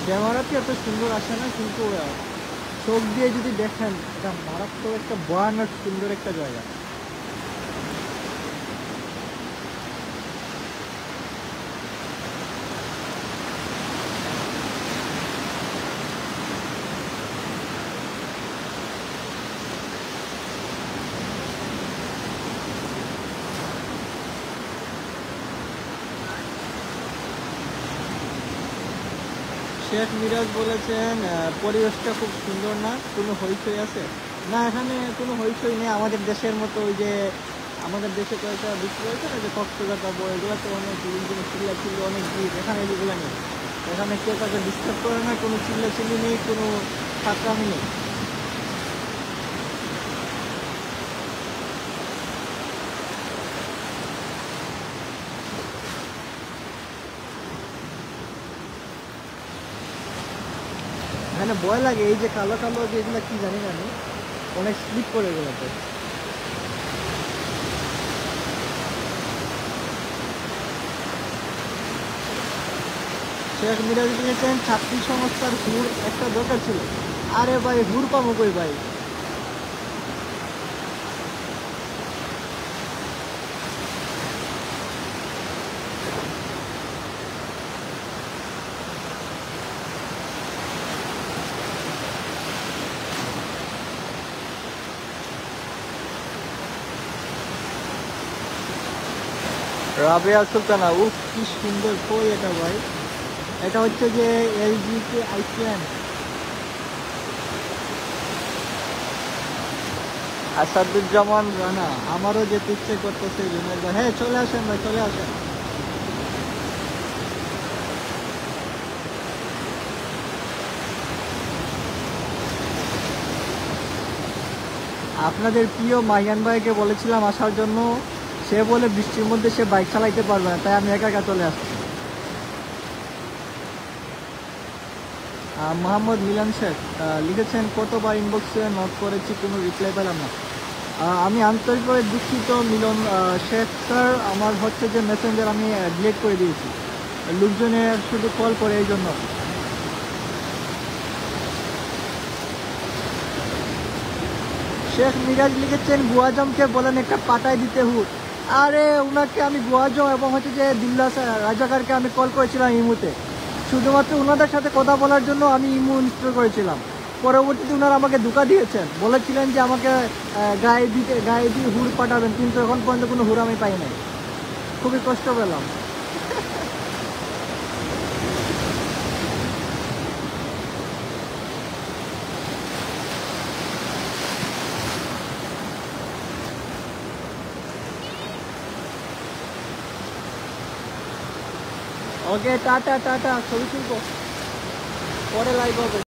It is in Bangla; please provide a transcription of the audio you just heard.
ক্যামেরাতে এত সুন্দর আসে না, কিন্তু চোখ দিয়ে যদি দেখেন এটা মারাত্মক একটা ভয়ানক সুন্দর একটা জায়গা। শেখ মিরাজ বলেছেন পরিবেশটা খুব সুন্দর না, কোনো হইচই আছে? না, এখানে কোনো হইচই নেই। আমাদের দেশের মতো ওই যে আমাদের দেশে কয়েকটা বিশ্ব রয়েছে না, যে কক্সবাজার বড়, এগুলোতে অনেক চিল্লা অনেক ভিড়, এখানে এগুলো নেই। এখানে কেউ কাউকে ডিস্টার্ব করে না, কোনো চিল্লাচিল্লি নেই, কোনো ফাঁকরামি নেই। এখানে ভয় লাগে, এই যে কালো কালো যে এগুলো কি জানি না আমি, অনেক স্লিপ করে এগুলোতে। শেখ মিরাজ লিখেছেন ছাত্রী সংস্থার হুর একটা দরকার ছিল। আরে ভাই, হুর পাবো কই ভাই? রাবেয়া সুলতানা, উফ কি সুন্দর কই এটা ভাই! এটা হচ্ছে যে এলজি কে আইসল্যান্ড। আসাদুজ্জামান রানা, আমারও যেতে ইচ্ছে করতেছে জুমের ভাই। হ্যাঁ, চলে আসেন ভাই, চলে আসেন। আপনাদের প্রিয় মাইয়ান ভাইকে বলেছিলাম আসার জন্য, সে বলে বৃষ্টির মধ্যে সে বাইক চালাইতে পারবে না, তাই আমি একা একা চলে আসছি। মোহাম্মদ মিলন শেখ লিখেছেন কতবার ইনবক্সে নোট করেছি, কোনো রিপ্লাই পেলাম না। আমি আন্তরিকভাবে দুঃখিত মিলন শেখ স্যার, আমার হচ্ছে যে মেসেঞ্জার আমি ডিলিট করে দিয়েছি, লোকজনের শুধু কল করে এই জন্য। শেখ মিরাজ লিখেছেন গুয়াজমকে বলেন একটা পাঠায় দিতে হুট। আরে উনাকে আমি গুয়াজম এবং হচ্ছে যে দিল্লা রাজাকারকে আমি কল করেছিলাম ইমুতে, শুধুমাত্র ওনাদের সাথে কথা বলার জন্য আমি ইমু ইনস্টল করেছিলাম। পরবর্তীতে ওনারা আমাকে ধোঁকা দিয়েছেন, বলেছিলেন যে আমাকে গায়ে দিয়ে হুড় পাঠাবেন, কিন্তু এখন পর্যন্ত কোনো হুড় আমি পাই নাই। খুবই কষ্ট পেলাম। ওকে, টাটা টাটা, ছবি তুলবো, পরে লাইভ হবে।